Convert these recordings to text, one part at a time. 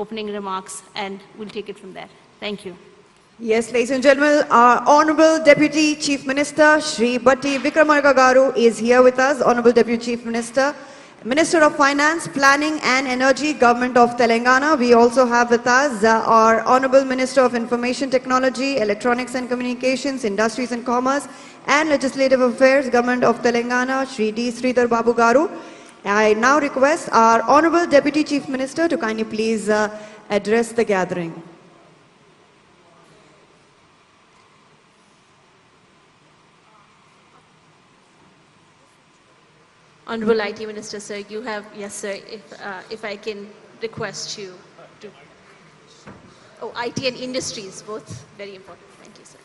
opening remarks, and we'll take it from there. Thank you. Yes, ladies and gentlemen, our Honorable Deputy Chief Minister, Shri Bhatti Vikramarka Garu, is here with us. Honorable Deputy Chief Minister, Minister of Finance, Planning and Energy, Government of Telangana. We also have with us our Honorable Minister of Information Technology, Electronics and Communications, Industries and Commerce, and Legislative Affairs, Government of Telangana, Shri D. Sridhar Babu Garu. I now request our Honorable Deputy Chief Minister to kindly please address the gathering. Honorable IT Minister, sir, you have, yes, sir, if I can request you to, IT and industries, both very important. Thank you, sir.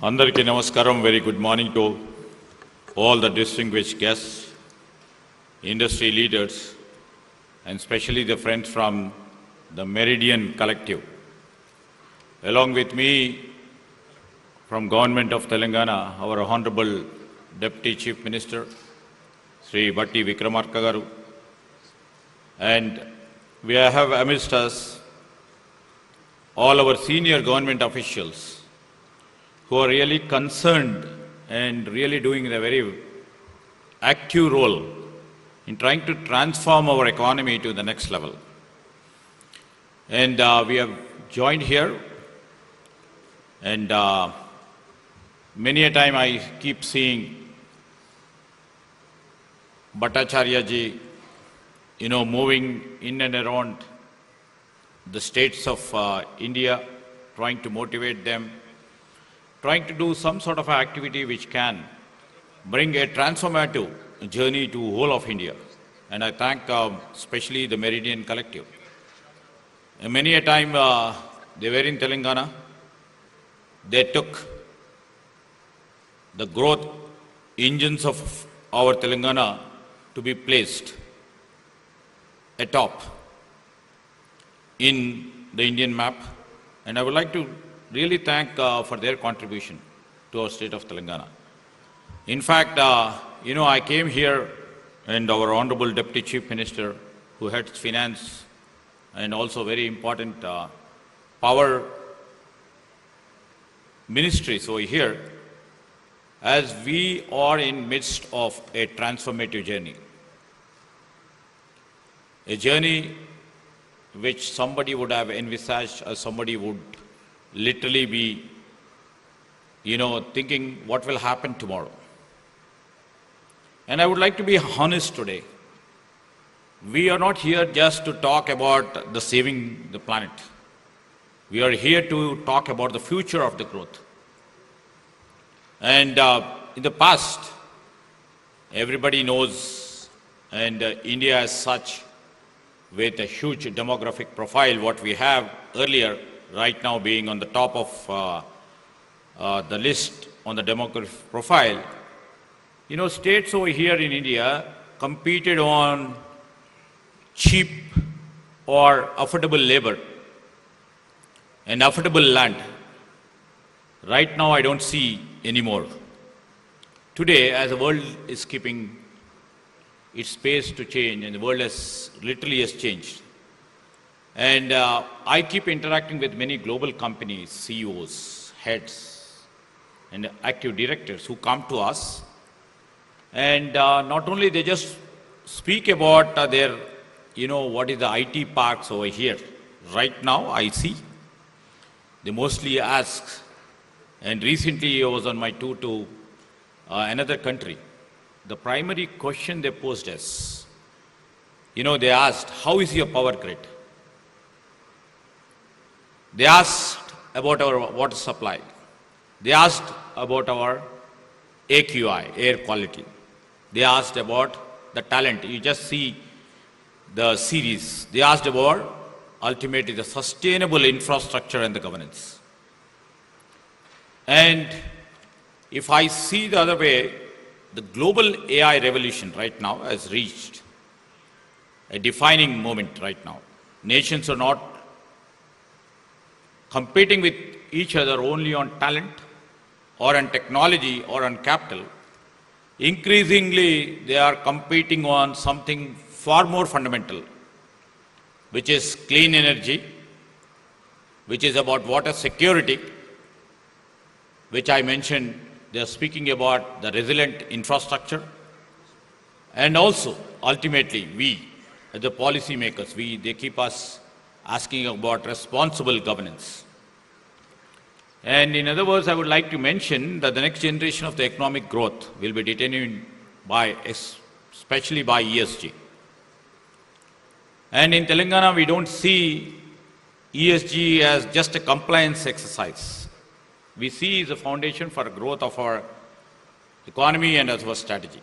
Andariki namaskaram, very good morning to all the distinguished guests, industry leaders, and especially the friends from the Meridian Collective. Along with me, from Government of Telangana, our Honorable Deputy Chief Minister, Sri Bhatti Vikramarka Garu, and we have amidst us all our senior government officials who are really concerned and really doing a very active role in trying to transform our economy to the next level. And we have joined here, and many a time I keep seeing Bhattacharya ji, moving in and around the states of India, trying to motivate them, trying to do some sort of activity which can bring a transformative journey to whole of India. And I thank especially the Meridian Collective. And many a time they were in Telangana, they took the growth engines of our Telangana to be placed atop in the Indian map. And I would like to really thank for their contribution to our state of Telangana. In fact, I came here, and our Honorable Deputy Chief Minister, who heads finance and also very important power ministries over here, as we are in midst of a transformative journey. A journey which somebody would have envisaged, or somebody would literally be, thinking what will happen tomorrow. And I would like to be honest today. We are not here just to talk about the saving the planet. We are here to talk about the future of the growth. And in the past, everybody knows, and India as such, with a huge demographic profile, what we have earlier, right now being on the top of the list on the demographic profile, states over here in India competed on cheap or affordable labor and affordable land. Right now I don't see anymore. Today, as the world is keeping its pace to change, and the world has literally changed. And I keep interacting with many global companies, CEOs, heads, and active directors who come to us. And not only they just speak about their, what is the IT parks over here. Right now, I see. They mostly ask, and recently I was on my tour to another country. The primary question they posed is, they asked, how is your power grid? They asked about our water supply. They asked about our AQI, air quality. They asked about the talent. You just see the series. They asked about, ultimately, the sustainable infrastructure and the governance. And if I see the other way, the global AI revolution right now has reached a defining moment right now. Nations are not competing with each other only on talent or on technology or on capital. Increasingly, they are competing on something far more fundamental, which is clean energy, which is about water security, which I mentioned. They are speaking about the resilient infrastructure, and also ultimately we, as the policy makers, they keep us asking about responsible governance. And in other words, I would like to mention that the next generation of the economic growth will be determined by, especially by ESG. And in Telangana, we don't see ESG as just a compliance exercise. We see it as a foundation for growth of our economy and as our strategy.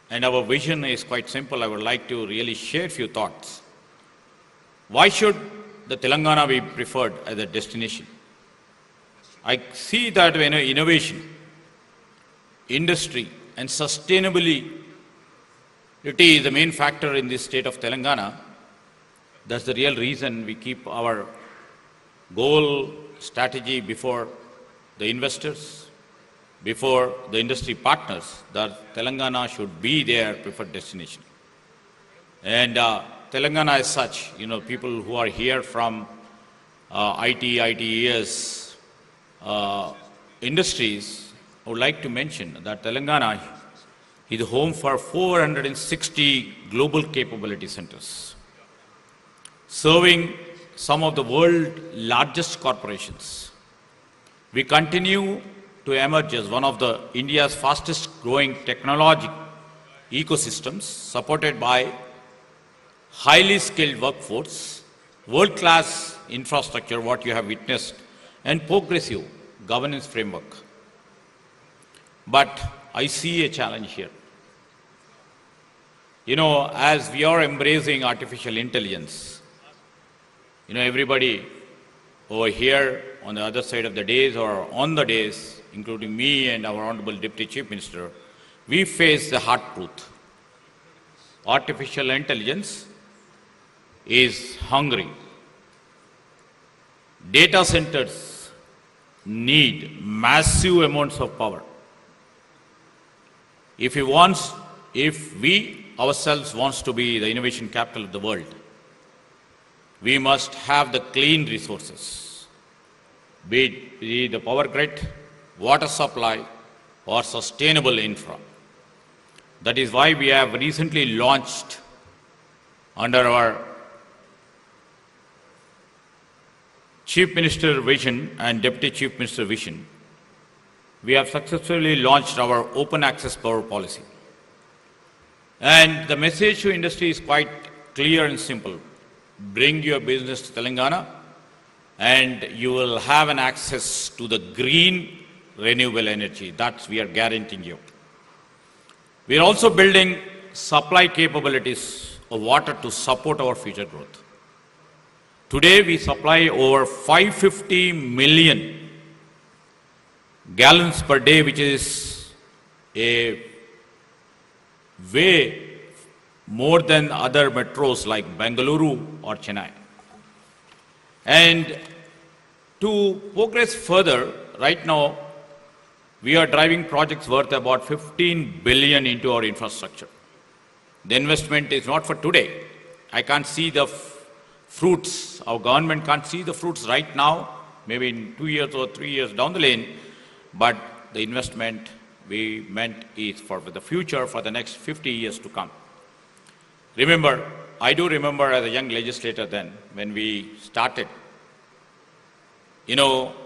And our vision is quite simple. I would like to really share a few thoughts. Why should the Telangana be preferred as a destination? I see that when innovation, industry, and sustainability is the main factor in this state of Telangana. That's the real reason we keep our goal strategy before the investors, before the industry partners, that Telangana should be their preferred destination. And Telangana as such, people who are here from ITES industries, I would like to mention that Telangana is home for 460 global capability centers, serving some of the world's largest corporations. We continue to emerge as one of the India's fastest growing technology ecosystems, supported by highly skilled workforce, world-class infrastructure, what you have witnessed, and progressive governance framework. But I see a challenge here. As we are embracing artificial intelligence, everybody over here on the other side of the days or on the days, including me and our Honorable Deputy Chief Minister, we face the hard truth. Artificial intelligence is hungry. Data centers need massive amounts of power. If we ourselves wants to be the innovation capital of the world, we must have the clean resources, be it the power grid, water supply, or sustainable infra. That is why we have recently launched, under our Chief Minister vision and Deputy Chief Minister vision, we have successfully launched our open access power policy. And the message to industry is quite clear and simple. Bring your business to Telangana and you will have an access to the green renewable energy. That we are guaranteeing you. We are also building supply capabilities of water to support our future growth. Today we supply over 550 million gallons per day, which is a way more than other metros like Bengaluru or Chennai. And to progress further, right now, we are driving projects worth about 15 billion into our infrastructure. The investment is not for today. I can't see the fruits. Our government can't see the fruits right now, maybe in 2 years or 3 years down the lane, but the investment we meant is for the future, for the next 50 years to come. Remember, I do remember as a young legislator then, when we started,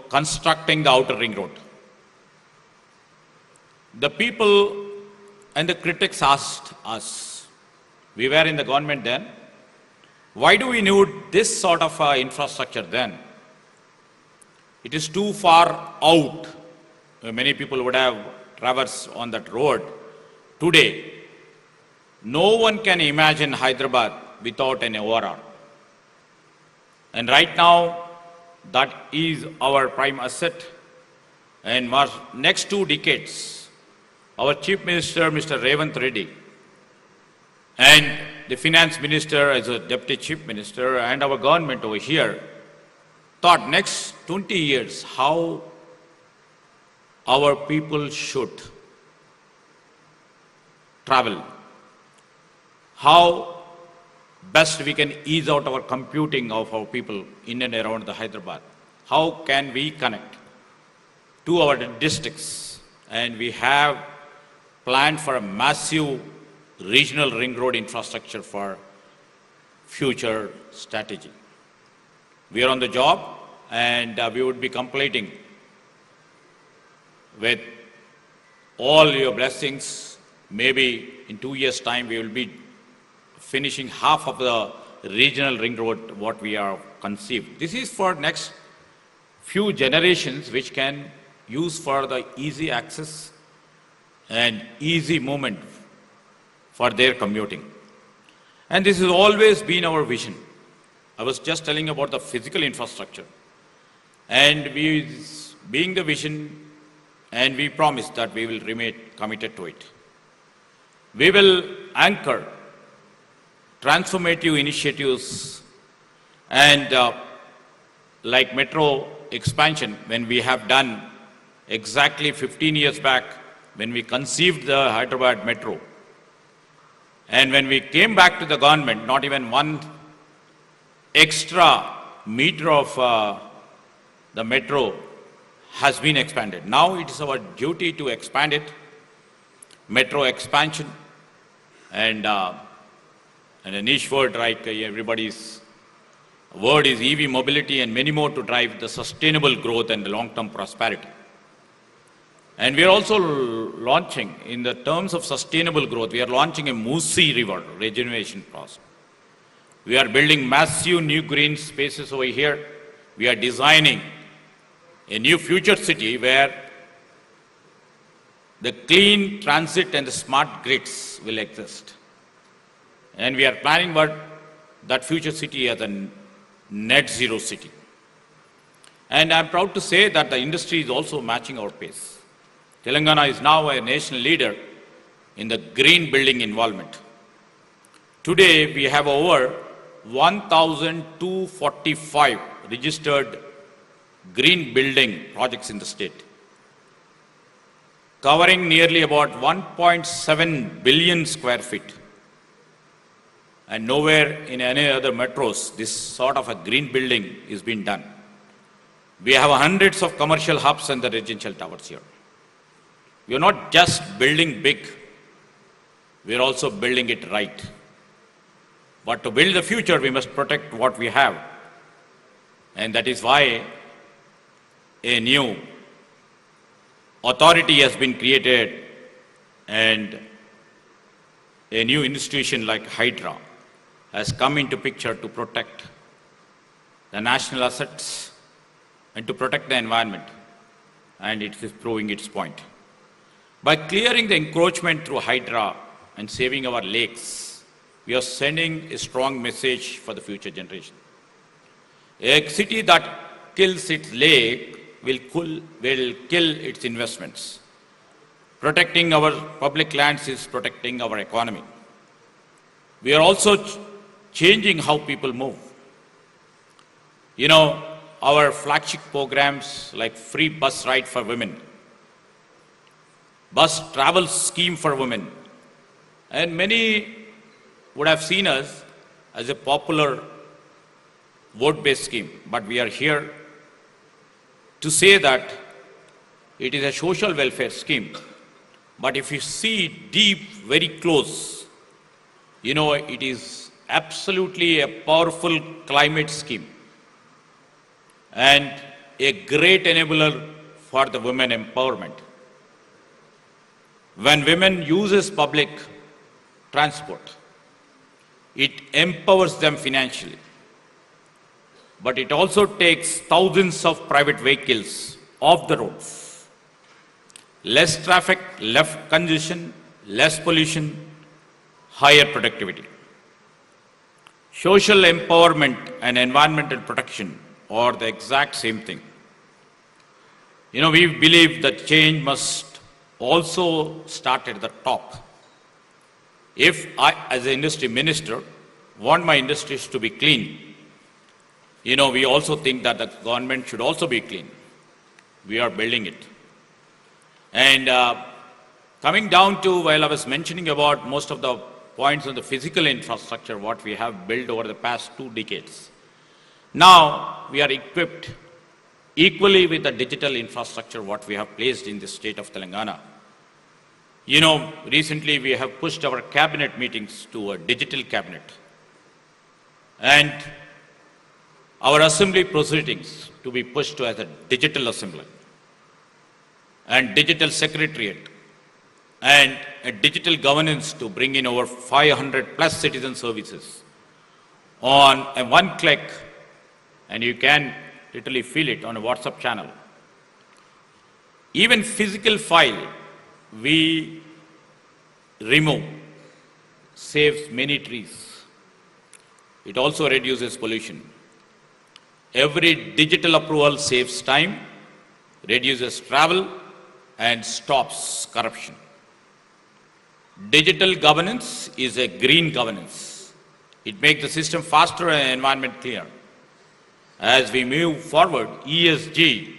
constructing the outer ring road. The people and the critics asked us, we were in the government then, why do we need this sort of infrastructure then? It is too far out. Many people would have traversed on that road. Today, no one can imagine Hyderabad without an ORR. And right now, that is our prime asset. And next 2 decades, our Chief Minister, Mr. Revant Reddy, and the Finance Minister as a Deputy Chief Minister, and our government over here, thought next 20 years how our people should travel, how best we can ease out our computing of our people in and around the Hyderabad. How can we connect to our districts? And we have planned for a massive regional ring road infrastructure for future strategy. We are on the job, and we would be completing with all your blessings. Maybe in 2 years' time, we will be finishing half of the regional ring road what we are conceived. This is for next few generations, which can use for the easy access and easy movement for their commuting. And this has always been our vision. I was just telling about the physical infrastructure. And we, being the vision, and we promise that we will remain committed to it. We will anchor transformative initiatives and like metro expansion, when we have done exactly 15 years back when we conceived the Hyderabad metro. And when we came back to the government, not even one extra meter of the metro has been expanded. Now it is our duty to expand it, metro expansion, and a niche word, right? Everybody's word is EV mobility and many more to drive the sustainable growth and the long-term prosperity. And we are also launching, in the terms of sustainable growth, we are launching a Musi River regeneration process. We are building massive new green spaces over here. We are designing a new future city where the clean transit and the smart grids will exist. And we are planning that future city as a net zero city. And I'm proud to say that the industry is also matching our pace. Telangana is now a national leader in the green building involvement. Today, we have over 1,245 registered green building projects in the state, covering nearly about 1.7 billion square feet. And nowhere in any other metros, this sort of a green building is being done. We have hundreds of commercial hubs and the residential towers here. We are not just building big, we are also building it right. But to build the future, we must protect what we have. And that is why a new authority has been created and a new institution like Hydra has come into picture to protect the national assets and to protect the environment. And it is proving its point. By clearing the encroachment through Hydra and saving our lakes, we are sending a strong message for the future generation. A city that kills its lake will kill its investments. Protecting our public lands is protecting our economy. We are also changing how people move. You know, our flagship programs like free bus ride for women, bus travel scheme for women, and many would have seen us as a popular vote-based scheme. But we are here to say that it is a social welfare scheme. But if you see deep, very close, you know, it is absolutely a powerful climate scheme and a great enabler for the women empowerment. When women uses public transport, it empowers them financially. But it also takes thousands of private vehicles off the roads. Less traffic, less congestion, less pollution, higher productivity. Social empowerment and environmental protection are the exact same thing. You know, we believe that change must also start at the top. If I, as an industry minister, want my industries to be clean, you know, we also think that the government should also be clean. We are building it. And coming down to, while I was mentioning about most of the points on the physical infrastructure, what we have built over the past 2 decades. Now, we are equipped equally with the digital infrastructure, what we have placed in the state of Telangana. You know, recently we have pushed our cabinet meetings to a digital cabinet. And our assembly proceedings to be pushed to as a digital assembly and digital secretariat and a digital governance to bring in over 500 plus citizen services on a one click, and you can literally feel it on a WhatsApp channel. Even physical file we remove saves many trees. It also reduces pollution. Every digital approval saves time, reduces travel, and stops corruption. Digital governance is a green governance. It makes the system faster and environment clear. As we move forward, ESG,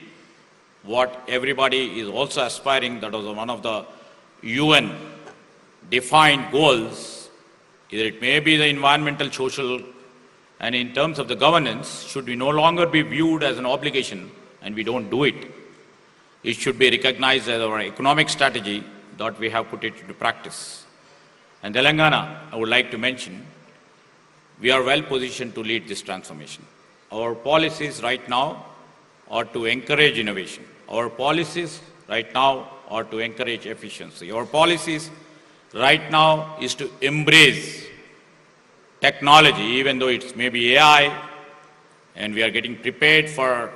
what everybody is also aspiring, that was one of the UN defined goals, either it may be the environmental, social, and in terms of the governance, should we no longer be viewed as an obligation and we don't do it. It should be recognized as our economic strategy that we have put it into practice. And Telangana, I would like to mention, we are well positioned to lead this transformation. Our policies right now are to encourage innovation. Our policies right now are to encourage efficiency. Our policies right now is to embrace technology, even though it's maybe AI, and we are getting prepared for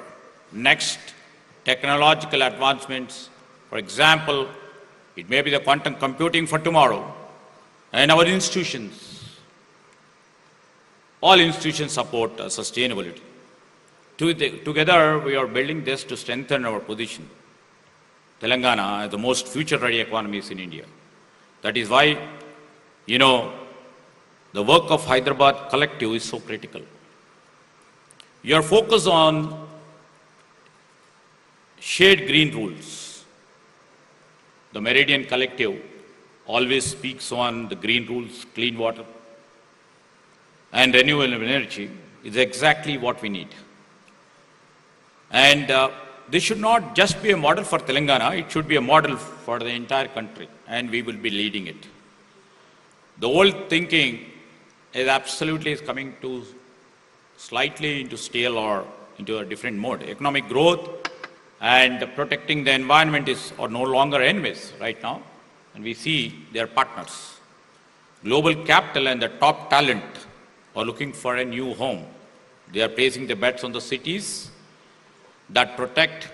next technological advancements. For example, it may be the quantum computing for tomorrow, and our institutions, all institutions support sustainability. Together, we are building this to strengthen our position. Telangana is the most future-ready economies in India. That is why, you know, the work of Hyderabad Collective is so critical. Your focus on shared green rules. The Meridian Collective always speaks on the green rules, clean water, and renewable energy is exactly what we need. And this should not just be a model for Telangana, it should be a model for the entire country, and we will be leading it. The old thinking is coming to slightly into stale or into a different mode. Economic growth and protecting the environment are no longer enemies right now, and we see they are partners. Global capital and the top talent are looking for a new home. They are placing their bets on the cities that protect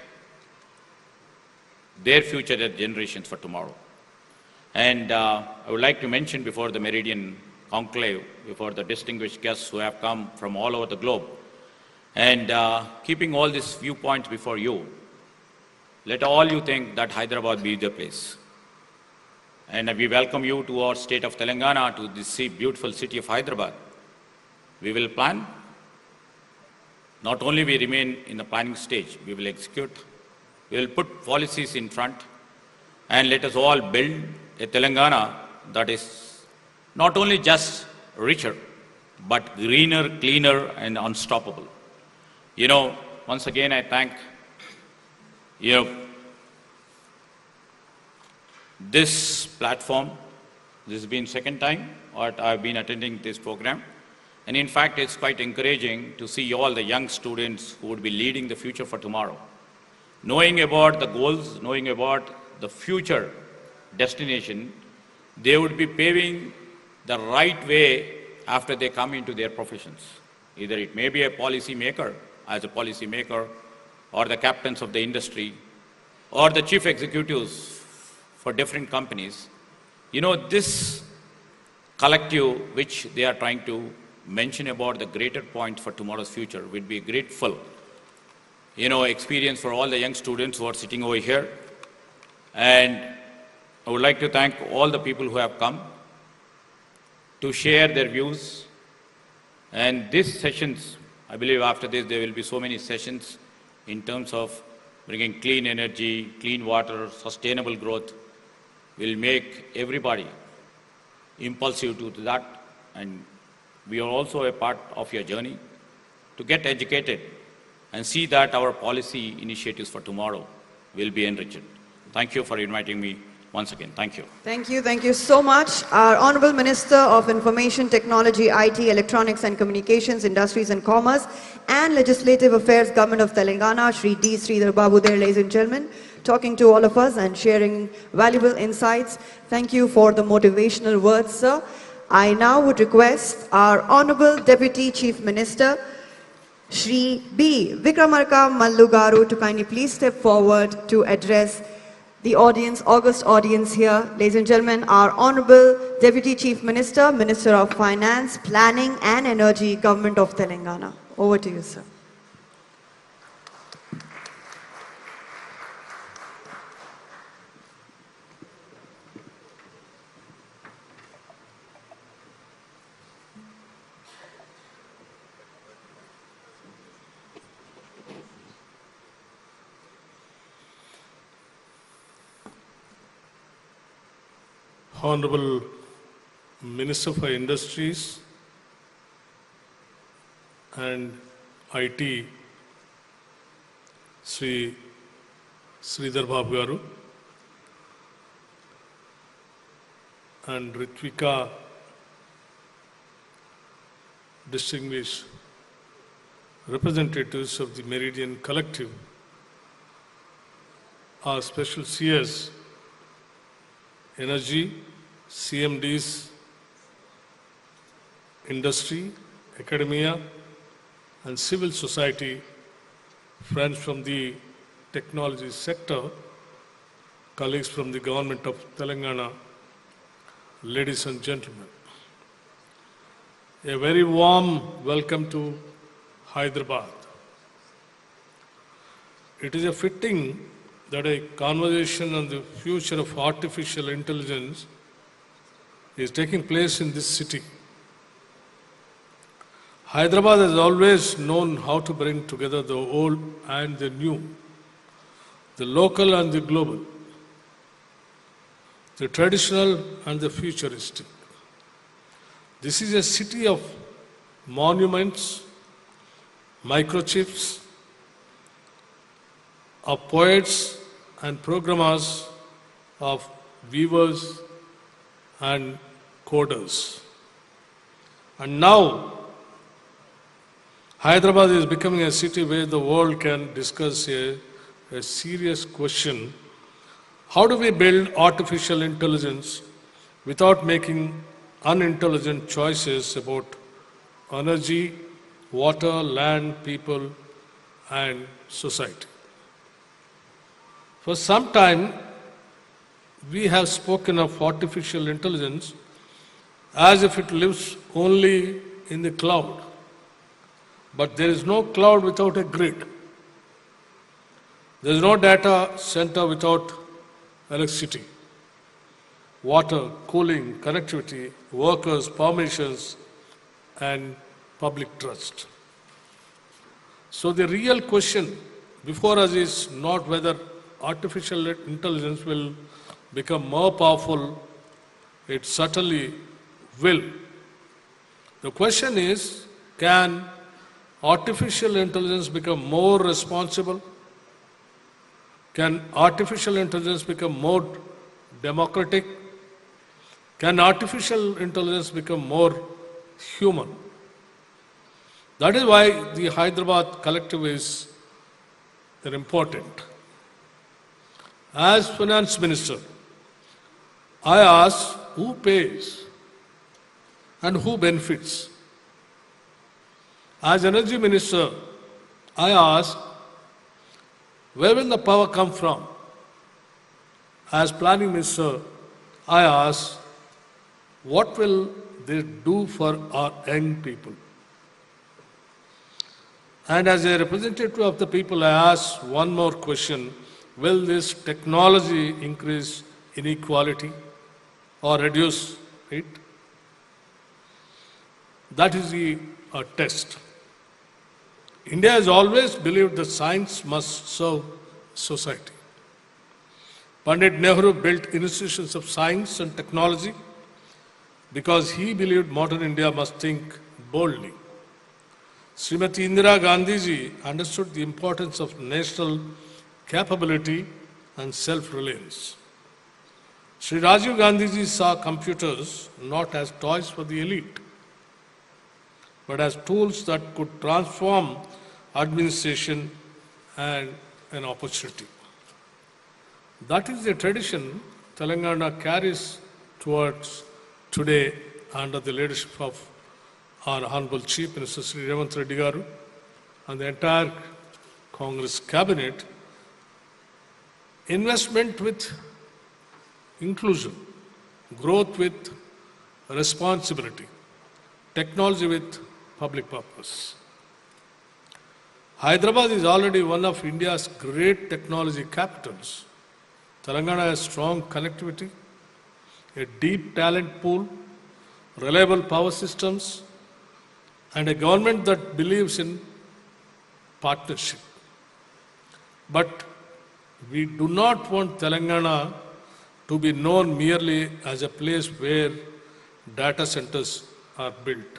their future generations for tomorrow. And I would like to mention before the Meridian Conclave, before the distinguished guests who have come from all over the globe, and keeping all these viewpoints before you, let all you think that Hyderabad be the place. And we welcome you to our state of Telangana, to this beautiful city of Hyderabad. We will plan. Not only we remain in the planning stage, we will execute. We will put policies in front, and let us all build a Telangana that is not only just richer, but greener, cleaner, and unstoppable. You know, once again, I thank, this platform. This has been second time I've been attending this program. And in fact, it's quite encouraging to see all the young students who would be leading the future for tomorrow. Knowing about the goals, knowing about the future destination, they would be paving the right way after they come into their professions. Either it may be a policy maker, as a policy maker, or the captains of the industry, or the chief executives for different companies. You know, this collective which they are trying to mention about the greater points for tomorrow's future will be grateful, experience for all the young students who are sitting over here. And I would like to thank all the people who have come to share their views. And these sessions, I believe after this there will be so many sessions in terms of bringing clean energy, clean water, sustainable growth, will make everybody impulsive to that, and we are also a part of your journey to get educated and see that our policy initiatives for tomorrow will be enriched. Thank you for inviting me once again. Thank you. Thank you so much. Our Honorable Minister of Information Technology, IT, Electronics and Communications, Industries and Commerce and Legislative Affairs, Government of Telangana, Shri D. Sridhar Babu there, ladies and gentlemen, talking to all of us and sharing valuable insights. Thank you for the motivational words, sir. I now would request our Honorable Deputy Chief Minister, Shri B. Vikramarka Mallu Garu, to kindly please step forward to address the audience, august audience here. Ladies and gentlemen, our Honorable Deputy Chief Minister, Minister of Finance, Planning and Energy, Government of Telangana. Over to you, sir. Honorable Minister for Industries and IT, Sri Sridhar Babu Garu, and Ritvika, distinguished representatives of the Meridian Collective, our special CS, Energy, CMDs, industry, academia, and civil society, friends from the technology sector, colleagues from the government of Telangana, ladies and gentlemen. A very warm welcome to Hyderabad. It is a fitting that a conversation on the future of artificial intelligence is taking place in this city. Hyderabad has always known how to bring together the old and the new, the local and the global, the traditional and the futuristic. This is a city of monuments, microchips, of poets and programmers, of weavers and coders. And now, Hyderabad is becoming a city where the world can discuss a serious question. How do we build artificial intelligence without making unintelligent choices about energy, water, land, people, and society? For some time, we have spoken of artificial intelligence as if it lives only in the cloud. But there is no cloud without a grid. There is no data center without electricity, water, cooling, connectivity, workers, permissions, and public trust. So the real question before us is not whether artificial intelligence will become more powerful. It certainly will. The question is, can artificial intelligence become more responsible? Can artificial intelligence become more democratic? Can artificial intelligence become more human? That is why the Hyderabad Collective is important. As Finance Minister, I ask who pays and who benefits. As Energy Minister, I ask where will the power come from? As Planning Minister, I ask what will they do for our young people? And as a representative of the people, I ask one more question. Will this technology increase inequality or reduce it? That is the test. India has always believed that science must serve society. Pandit Nehru built institutions of science and technology because he believed modern India must think boldly. Srimati Indira Gandhi ji understood the importance of national capability and self-reliance. Sri Rajiv Gandhi ji saw computers not as toys for the elite, but as tools that could transform administration and an opportunity. That is the tradition Telangana carries towards today under the leadership of our Honorable Chief Minister Sri Revanth Reddy Garu and the entire Congress cabinet. Investment with inclusion, growth with responsibility, technology with public purpose. Hyderabad is already one of India's great technology capitals. Telangana has strong connectivity, a deep talent pool, reliable power systems, and a government that believes in partnership. But we do not want Telangana to be known merely as a place where data centers are built.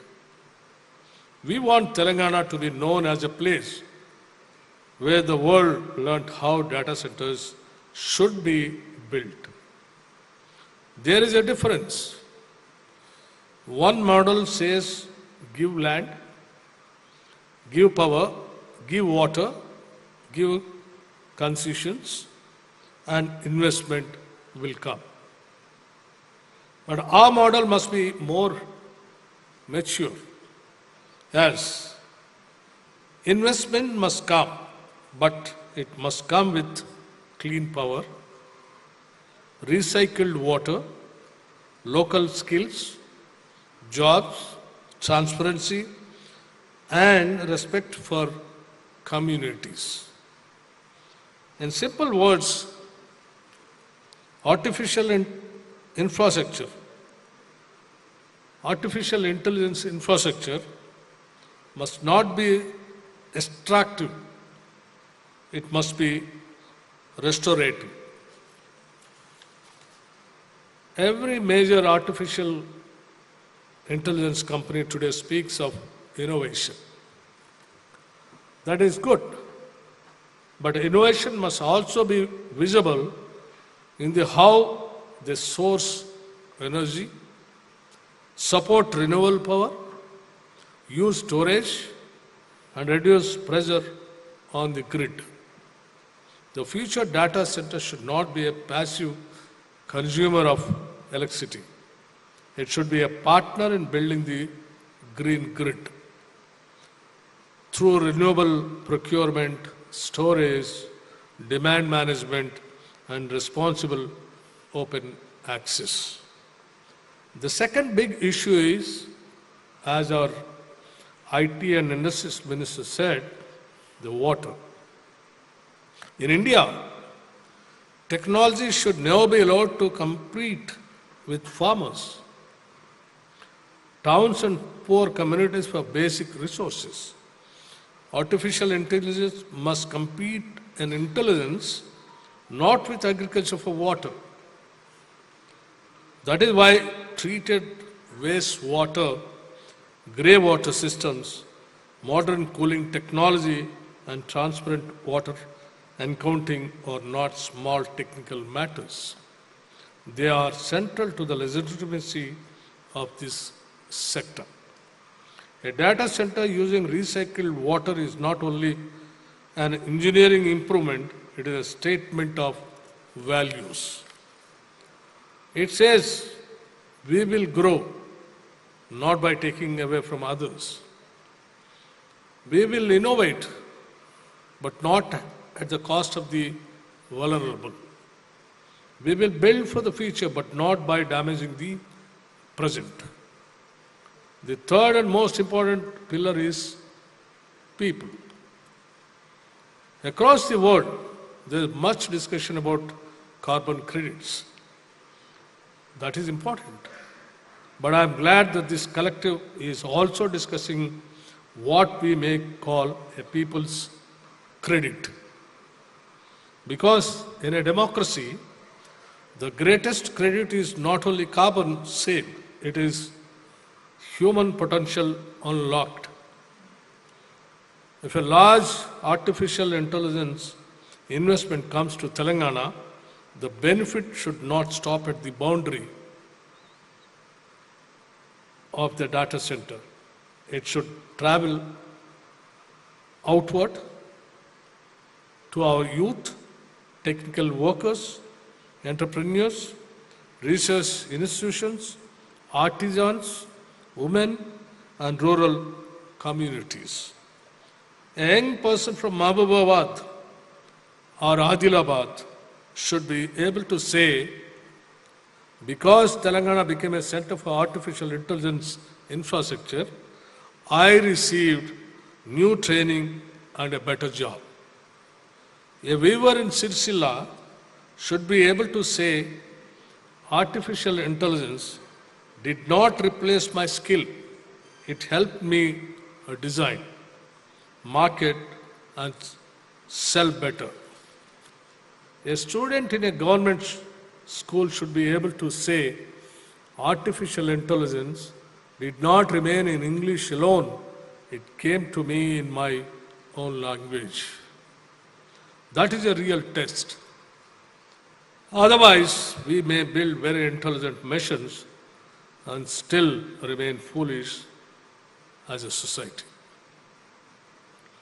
We want Telangana to be known as a place where the world learned how data centers should be built. There is a difference. One model says give land, give power, give water, give concessions, and investment will come. But our model must be more mature. Yes, investment must come, but it must come with clean power, recycled water, local skills, jobs, transparency, and respect for communities. In simple words, artificial infrastructure, artificial intelligence infrastructure must not be extractive, it must be restorative. Every major artificial intelligence company today speaks of innovation. That is good. But innovation must also be visible in the how they source energy, support renewable power, use storage, and reduce pressure on the grid. The future data center should not be a passive consumer of electricity. It should be a partner in building the green grid through renewable procurement, storage, demand management, and responsible open access. The second big issue is, as our IT and Industries Minister said, the water. In India, technology should never be allowed to compete with farmers, towns and poor communities for basic resources. Artificial intelligence must compete in intelligence not with agriculture for water. That is why treated wastewater, grey water systems, modern cooling technology, and transparent water accounting are not small technical matters. They are central to the legitimacy of this sector. A data center using recycled water is not only an engineering improvement, it is a statement of values. It says we will grow not by taking away from others. We will innovate, but not at the cost of the vulnerable. We will build for the future, but not by damaging the present. The third and most important pillar is people. Across the world, there is much discussion about carbon credits. That is important. But I am glad that this collective is also discussing what we may call a people's credit. Because in a democracy, the greatest credit is not only carbon saved, it is human potential unlocked. If a large artificial intelligence investment comes to Telangana, the benefit should not stop at the boundary of the data center. It should travel outward to our youth, technical workers, entrepreneurs, research institutions, artisans, women, and rural communities. A young person from Mahbubabad or Adilabad should be able to say, because Telangana became a center for artificial intelligence infrastructure, I received new training and a better job. A weaver in Sirsila should be able to say, artificial intelligence did not replace my skill. It helped me design, market, and sell better. A student in a government school should be able to say, artificial intelligence did not remain in English alone. It came to me in my own language. That is a real test. Otherwise, we may build very intelligent machines and still remain foolish as a society.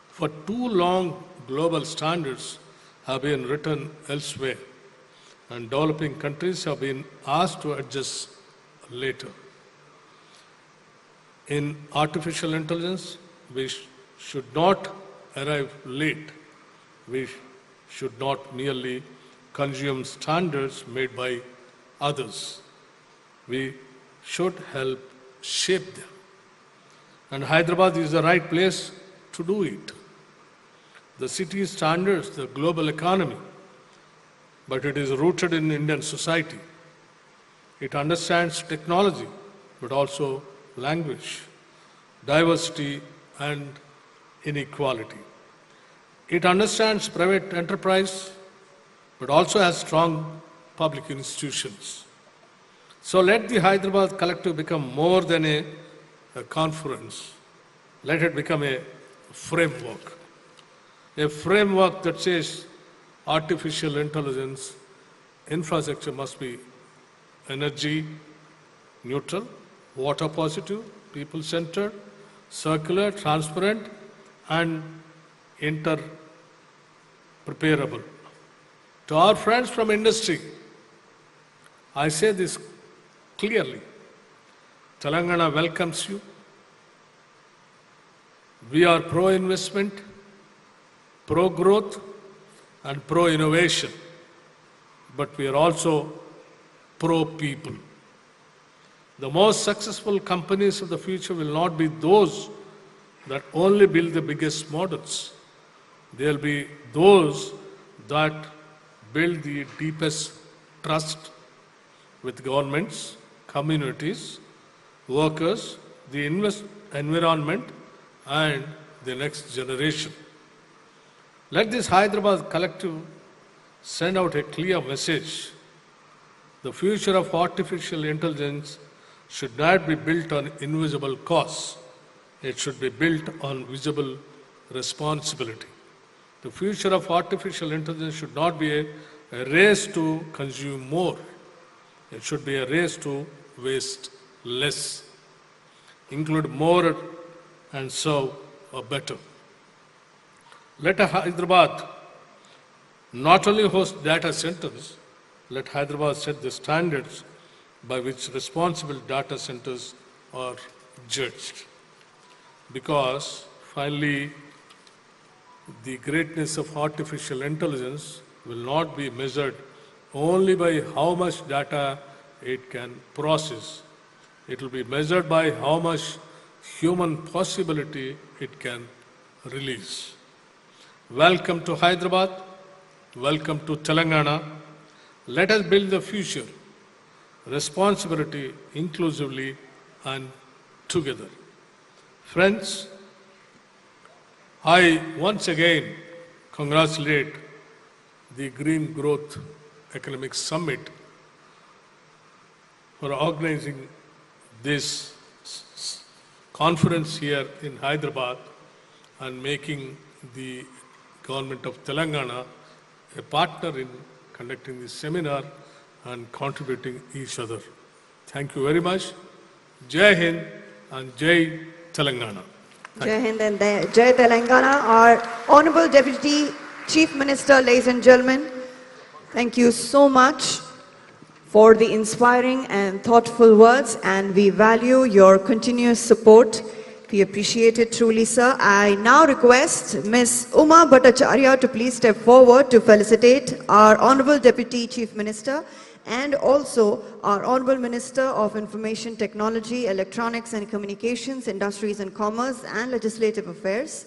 For too long, global standards have been written elsewhere, and developing countries have been asked to adjust later. In artificial intelligence, we should not arrive late. We should not merely consume standards made by others. We should help shape them. And Hyderabad is the right place to do it. The city standards the global economy, but it is rooted in Indian society. It understands technology, but also language, diversity, and inequality. It understands private enterprise, but also has strong public institutions. So let the Hyderabad Collective become more than a conference. Let it become a framework. A framework that says artificial intelligence infrastructure must be energy neutral, water positive, people centered, circular, transparent, and interpreterable. To our friends from industry, I say this clearly. Telangana welcomes you. We are pro-investment, pro-growth, and pro-innovation, but we are also pro-people. The most successful companies of the future will not be those that only build the biggest models. They'll be those that build the deepest trust with governments, communities, workers, the environment, and the next generation. Let this Hyderabad Collective send out a clear message. The future of artificial intelligence should not be built on invisible costs. It should be built on visible responsibility. The future of artificial intelligence should not be a race to consume more. It should be a race to waste less, include more, and serve better. Let Hyderabad not only host data centers, let Hyderabad set the standards by which responsible data centers are judged. Because finally, the greatness of artificial intelligence will not be measured only by how much data it can process. It will be measured by how much human possibility it can release. Welcome to Hyderabad. Welcome to Telangana. Let us build the future, responsibility, inclusively, and together. Friends, I once again congratulate the Green Growth Economic Summit for organizing this conference here in Hyderabad and making the government of Telangana a partner in conducting this seminar and contributing each other. Thank you very much. Jai Hind and Jai Telangana. Jai Hind and Jai Telangana. Our Honorable Deputy Chief Minister, ladies and gentlemen, thank you so much for the inspiring and thoughtful words, and we value your continuous support. We appreciate it truly, sir. I now request Ms. Uma Bhattacharya to please step forward to felicitate our Honorable Deputy Chief Minister and also our Honorable Minister of Information Technology, Electronics and Communications, Industries and Commerce and Legislative Affairs.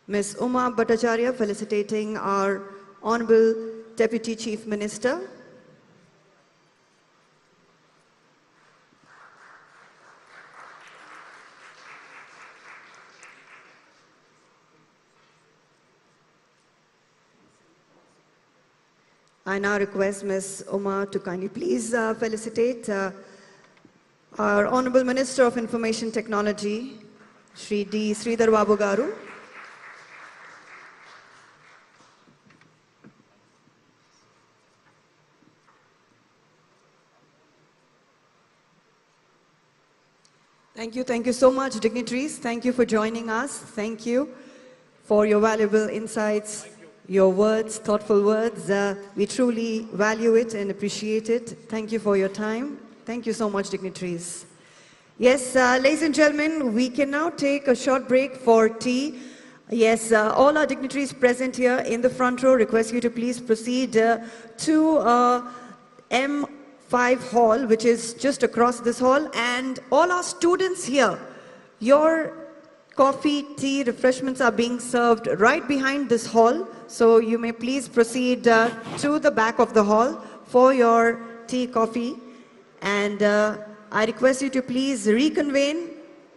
Ms. Uma Bhattacharya felicitating our Honorable Deputy Chief Minister. I now request Ms. Uma to kindly please felicitate our Honorable Minister of Information Technology, Shri D. Sridhar Babu Garu. Thank you so much, dignitaries. Thank you for joining us. Thank you for your valuable insights, your words, thoughtful words. We truly value it and appreciate it. Thank you for your time. Thank you so much, dignitaries. Yes, ladies and gentlemen, we can now take a short break for tea. Yes, all our dignitaries present here in the front row request you to please proceed to M5 hall, which is just across this hall, and all our students here, your coffee, tea, refreshments are being served right behind this hall. So you may please proceed to the back of the hall for your tea, coffee. And I request you to please reconvene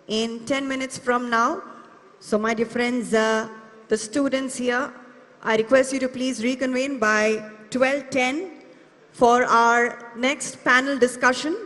in 10 minutes from now. So my dear friends, the students here, I request you to please reconvene by 12:10 for our next panel discussion.